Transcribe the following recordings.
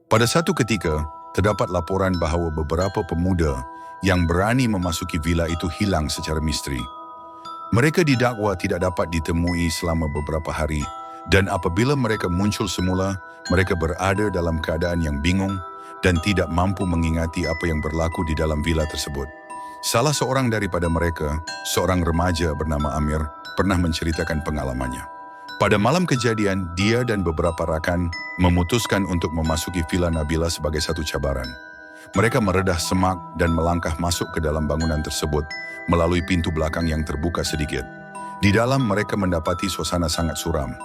Pada satu ketika, terdapat laporan bahawa beberapa pemuda yang berani memasuki vila itu hilang secara misteri. Mereka didakwa tidak dapat ditemui selama beberapa hari, dan apabila mereka muncul semula, mereka berada dalam keadaan yang bingung dan tidak mampu mengingati apa yang berlaku di dalam vila tersebut. Salah seorang daripada mereka, seorang remaja bernama Amir, pernah menceritakan pengalamannya. Pada malam kejadian, dia dan beberapa rakan memutuskan untuk memasuki vila Nabila sebagai satu cabaran. Mereka meredah semak dan melangkah masuk ke dalam bangunan tersebut melalui pintu belakang yang terbuka sedikit. Di dalam mereka mendapati suasana sangat suram.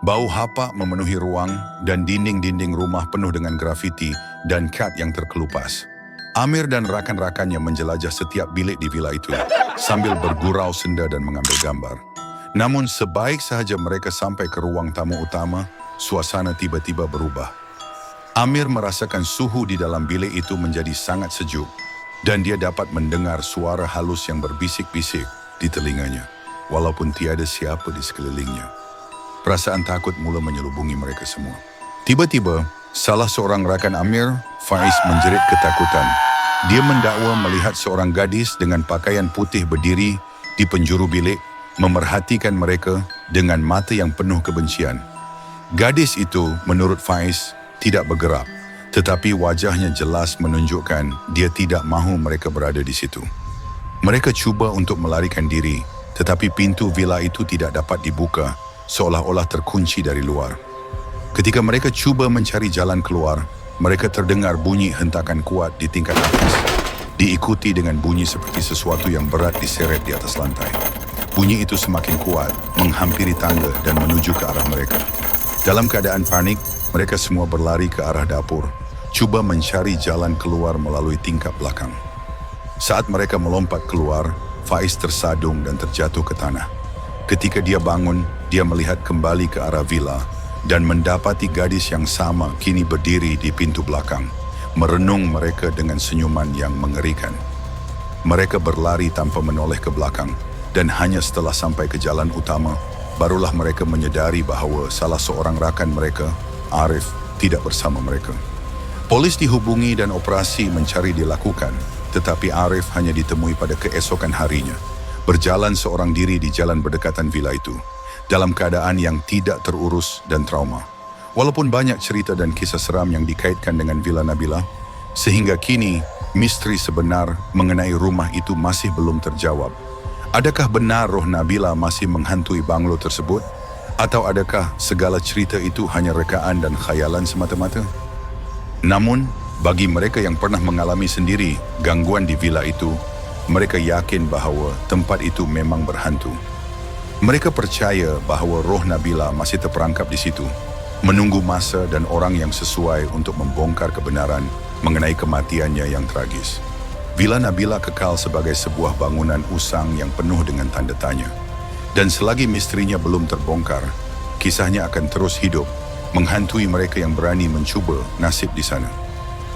Bau hapak memenuhi ruang dan dinding-dinding rumah penuh dengan grafiti dan cat yang terkelupas. Amir dan rakan-rakannya menjelajah setiap bilik di vila itu sambil bergurau senda dan mengambil gambar. Namun sebaik sahaja mereka sampai ke ruang tamu utama, suasana tiba-tiba berubah. Amir merasakan suhu di dalam bilik itu menjadi sangat sejuk dan dia dapat mendengar suara halus yang berbisik-bisik di telinganya, walaupun tiada siapa di sekelilingnya. Perasaan takut mula menyelubungi mereka semua. Tiba-tiba, salah seorang rakan Amir, Faiz, menjerit ketakutan. Dia mendakwa melihat seorang gadis dengan pakaian putih berdiri di penjuru bilik, memerhatikan mereka dengan mata yang penuh kebencian. Gadis itu, menurut Faiz, tidak bergerak, tetapi wajahnya jelas menunjukkan dia tidak mahu mereka berada di situ. Mereka cuba untuk melarikan diri, tetapi pintu vila itu tidak dapat dibuka, seolah-olah terkunci dari luar. Ketika mereka cuba mencari jalan keluar, mereka terdengar bunyi hentakan kuat di tingkat atas, diikuti dengan bunyi seperti sesuatu yang berat diseret di atas lantai. Bunyi itu semakin kuat, menghampiri tangga dan menuju ke arah mereka. Dalam keadaan panik, mereka semua berlari ke arah dapur, cuba mencari jalan keluar melalui tingkap belakang. Saat mereka melompat keluar, Faiz tersadung dan terjatuh ke tanah. Ketika dia bangun, dia melihat kembali ke arah vila dan mendapati gadis yang sama kini berdiri di pintu belakang, merenung mereka dengan senyuman yang mengerikan. Mereka berlari tanpa menoleh ke belakang, dan hanya setelah sampai ke jalan utama, barulah mereka menyadari bahawa salah seorang rakan mereka, Arif, tidak bersama mereka. Polis dihubungi dan operasi mencari dilakukan, tetapi Arif hanya ditemui pada keesokan harinya, berjalan seorang diri di jalan berdekatan vila itu, dalam keadaan yang tidak terurus dan trauma. Walaupun banyak cerita dan kisah seram yang dikaitkan dengan vila Nabila, sehingga kini misteri sebenar mengenai rumah itu masih belum terjawab. Adakah benar roh Nabila masih menghantui banglo tersebut? Atau adakah segala cerita itu hanya rekaan dan khayalan semata-mata? Namun, bagi mereka yang pernah mengalami sendiri gangguan di vila itu, mereka yakin bahawa tempat itu memang berhantu. Mereka percaya bahawa roh Nabila masih terperangkap di situ, menunggu masa dan orang yang sesuai untuk membongkar kebenaran mengenai kematiannya yang tragis. Vila Nabila kekal sebagai sebuah bangunan usang yang penuh dengan tanda tanya. Dan selagi misterinya belum terbongkar, kisahnya akan terus hidup, menghantui mereka yang berani mencuba nasib di sana.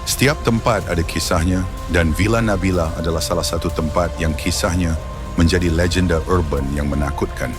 Setiap tempat ada kisahnya, dan Vila Nabila adalah salah satu tempat yang kisahnya menjadi legenda urban yang menakutkan.